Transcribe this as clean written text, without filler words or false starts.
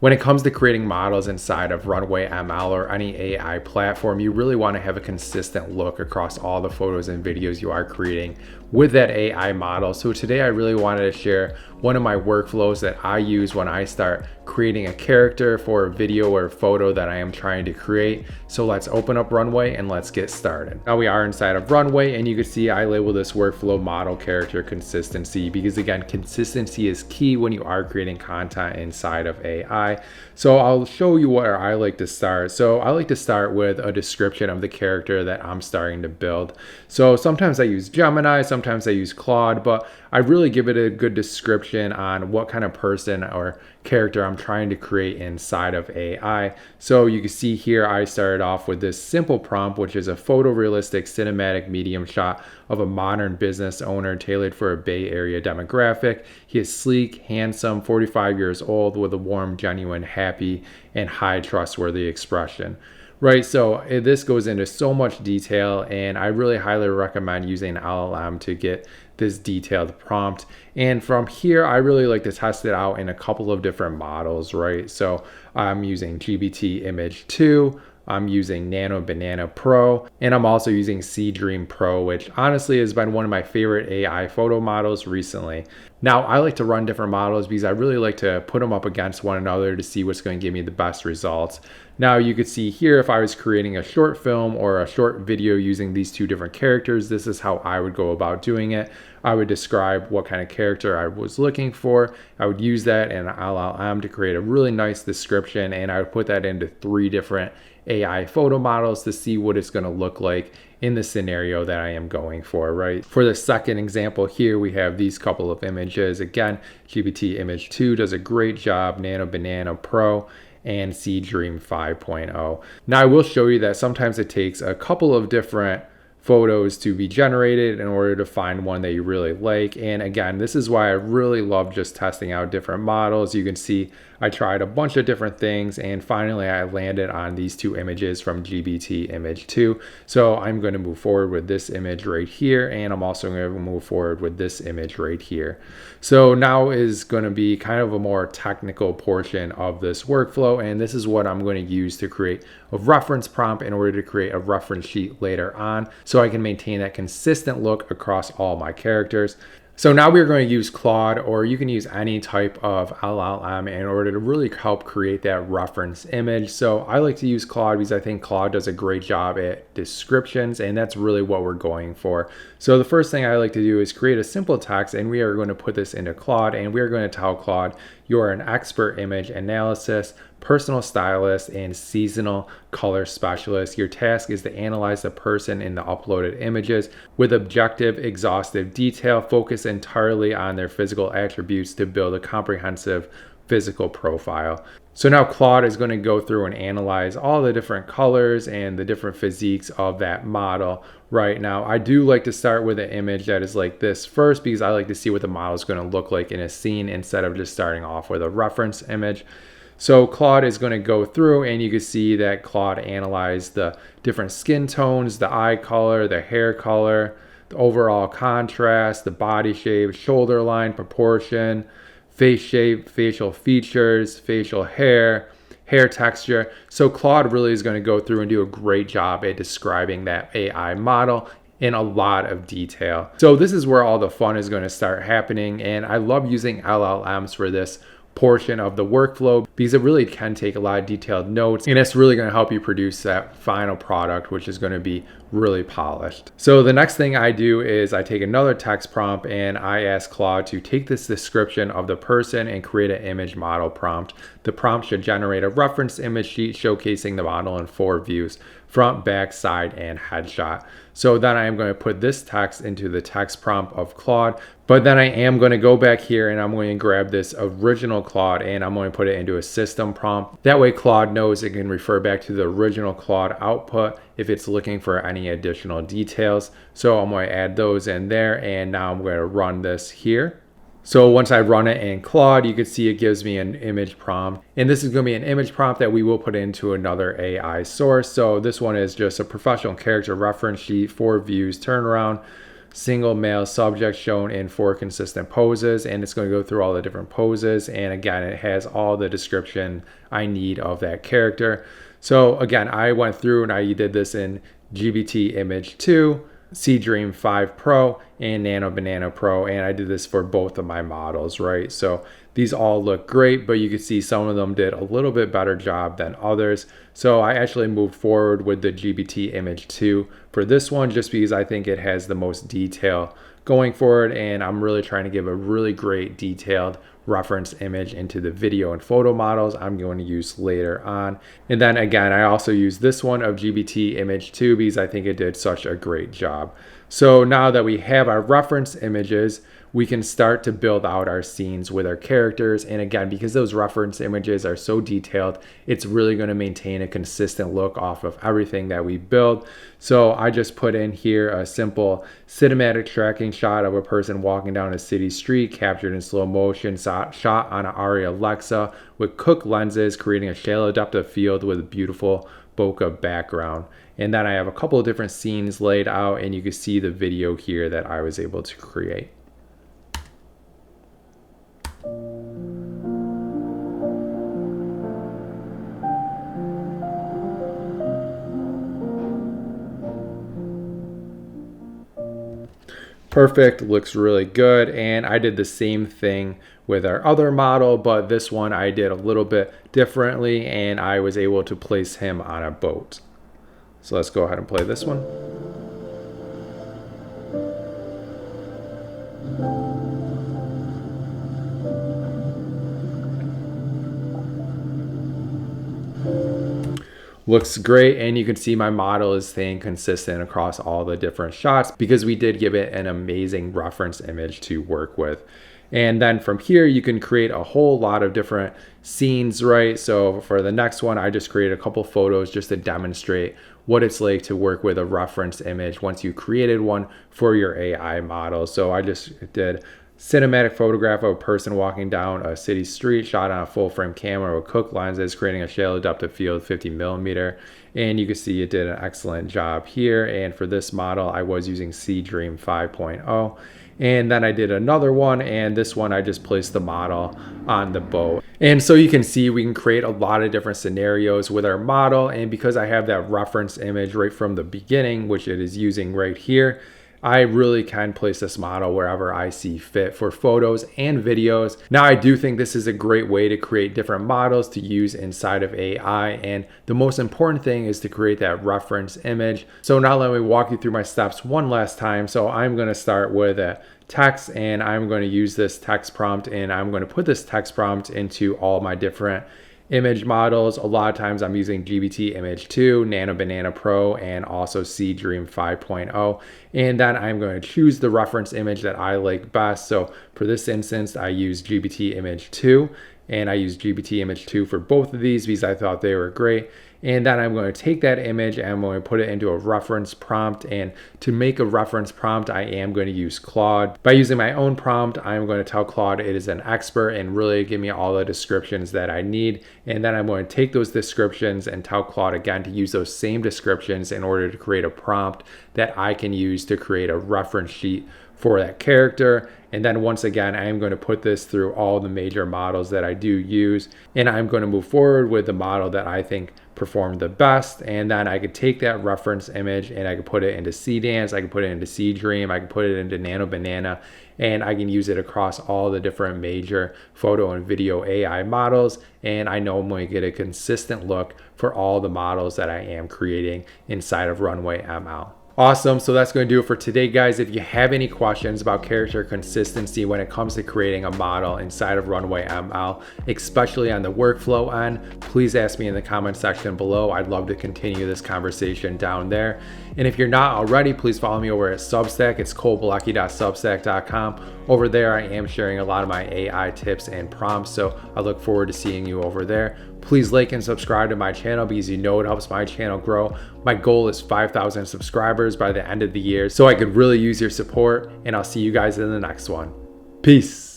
When it comes to creating models inside of Runway ML or any AI platform, you really want to have a consistent look across all the photos and videos you are creating with that AI model. So today I really wanted to share one of my workflows that I use when I start creating a character for a video or a photo that I am trying to create. So let's open up Runway and let's get started. Now we are inside of Runway, and you can see I label this workflow model character consistency because again, consistency is key when you are creating content inside of AI. So I'll show you where I like to start. So I like to start with a description of the character that I'm starting to build. So sometimes I use Gemini, sometimes I use Claude, but I really give it a good description on what kind of person or character I'm trying to create inside of AI. So you can see here I started off with this simple prompt, which is a photorealistic cinematic medium shot of a modern business owner tailored for a Bay Area demographic. He is sleek, handsome, 45 years old with a warm, genuine, happy, and high trustworthy expression. Right, so this goes into so much detail, and I really highly recommend using LLM to get this detailed prompt. And from here, I really like to test it out in a couple of different models, right? So I'm using GPT Image 2, I'm using Nano Banana Pro, and I'm also using SeeDream Pro, which honestly has been one of my favorite AI photo models recently. Now, I like to run different models because I really like to put them up against one another to see what's going to give me the best results. Now, you could see here if I was creating a short film or a short video using these two different characters, this is how I would go about doing it. I would describe what kind of character I was looking for. I would use that in LLM to create a really nice description, and I would put that into 3 different AI photo models to see what it's going to look like in the scenario that I am going for, right? For the second example here, we have these couple of images. Again, GPT Image 2 does a great job, Nano Banana Pro, and SeeDream 5.0. Now I will show you that sometimes it takes a couple of different photos to be generated in order to find one that you really like. And again, this is why I really love just testing out different models. You can see I tried a bunch of different things, and finally I landed on these 2 images from GPT Image 2. So I'm going to move forward with this image right here, and I'm also going to move forward with this image right here. So now is going to be kind of a more technical portion of this workflow, and this is what I'm going to use to create a reference prompt in order to create a reference sheet later on, so I can maintain that consistent look across all my characters. So now we're going to use Claude, or you can use any type of LLM in order to really help create that reference image. So I like to use Claude because I think Claude does a great job at descriptions, and that's really what we're going for. So the first thing I like to do is create a simple text, and we are going to put this into Claude, and we're going to tell Claude, you are an expert image analysis, personal stylist, and seasonal color specialist. Your task is to analyze the person in the uploaded images with objective, exhaustive detail, focus entirely on their physical attributes to build a comprehensive physical profile. So now Claude is going to go through and analyze all the different colors and the different physiques of that model. Right now, I do like to start with an image that is like this first because I like to see what the model is going to look like in a scene instead of just starting off with a reference image. So Claude is going to go through, and you can see that Claude analyzed the different skin tones, the eye color, the hair color, the overall contrast, the body shape, shoulder line proportion, face shape, facial features, facial hair, hair texture. So Claude really is going to go through and do a great job at describing that AI model in a lot of detail. So this is where all the fun is going to start happening, and I love using LLMs for this portion of the workflow because it really can take a lot of detailed notes, and it's really going to help you produce that final product, which is going to be really polished. So the next thing I do is I take another text prompt, and I ask Claude to take this description of the person and create an image model prompt. The prompt should generate a reference image sheet showcasing the model in 4 views: front, back, side, and headshot. So then I am going to put this text into the text prompt of Claude, but then I am going to go back here and I'm going to grab this original Claude and I'm going to put it into a system prompt. That way Claude knows it can refer back to the original Claude output if it's looking for any additional details. So I'm going to add those in there, and now I'm going to run this here. So once I run it in Claude, you can see it gives me an image prompt. And this is going to be an image prompt that we will put into another AI source. So this one is just a professional character reference sheet, 4 views turnaround. single male subject shown in 4 consistent poses, and it's going to go through all the different poses. And again, it has all the description I need of that character. So again, I went through and I did this in GPT Image 2, SeeDream 5 Pro, and Nano Banana Pro, and I did this for both of my models, right? So these all look great, but you can see some of them did a little bit better job than others. So I actually moved forward with the GPT Image 2 for this one, just because I think it has the most detail going forward, and I'm really trying to give a really great detailed reference image into the video and photo models I'm going to use later on. And then again, I also use this one of GPT Image 2 because I think it did such a great job. So now that we have our reference images, we can start to build out our scenes with our characters. And again, because those reference images are so detailed, it's really going to maintain a consistent look off of everything that we build. So I just put in here a simple cinematic tracking shot of a person walking down a city street, captured in slow motion, shot on an Arri Alexa with Cook lenses, creating a shallow depth of field with a beautiful bokeh background. And then I have a couple of different scenes laid out, and you can see the video here that I was able to create. Perfect, looks really good. And I did the same thing with our other model, but this one I did a little bit differently, and I was able to place him on a boat. So let's go ahead and play this one. Looks great, and you can see my model is staying consistent across all the different shots because we did give it an amazing reference image to work with. And then from here, you can create a whole lot of different scenes, right? So for the next one, I just created a couple photos just to demonstrate what it's like to work with a reference image once you created one for your AI model. So I just did cinematic photograph of a person walking down a city street, shot on a full frame camera with Cook lenses, creating a shallow depth of field 50mm. And you can see it did an excellent job here. And for this model, I was using SeeDream 5.0. And then I did another one, and this one I just placed the model on the boat. And so you can see we can create a lot of different scenarios with our model. And because I have that reference image right from the beginning, which it is using right here, I really can place this model wherever I see fit for photos and videos. Now, I do think this is a great way to create different models to use inside of AI. And the most important thing is to create that reference image. So now let me walk you through my steps one last time. So I'm going to start with a text, and I'm going to use this text prompt, and I'm going to put this text prompt into all my different image models. A lot of times I'm using GPT Image 2, Nano Banana Pro, and also SeeDream 5.0. And then I'm going to choose the reference image that I like best. So for this instance, I use GPT Image 2, and I use GPT Image 2 for both of these because I thought they were great. And then I'm going to take that image and I'm going to put it into a reference prompt. And to make a reference prompt, I am going to use Claude. By using my own prompt, I'm going to tell Claude it is an expert and really give me all the descriptions that I need. And then I'm going to take those descriptions and tell Claude again to use those same descriptions in order to create a prompt that I can use to create a reference sheet for that character. And then once again, I am going to put this through all the major models that I do use, and I'm going to move forward with the model that I think performed the best. And then I could take that reference image and I could put it into Seedance, I could put it into SeeDream, I could put it into Nano Banana, and I can use it across all the different major photo and video AI models. And I know I'm going to get a consistent look for all the models that I am creating inside of Runway ML. Awesome, so that's going to do it for today, guys. If you have any questions about character consistency when it comes to creating a model inside of Runway ML, especially on the workflow end, please ask me in the comment section below. I'd love to continue this conversation down there. And if you're not already, please follow me over at Substack. It's colebalecki.substack.com. Over there, I am sharing a lot of my AI tips and prompts, so I look forward to seeing you over there. Please like and subscribe to my channel because you know it helps my channel grow. My goal is 5,000 subscribers by the end of the year, so I could really use your support, and I'll see you guys in the next one. Peace.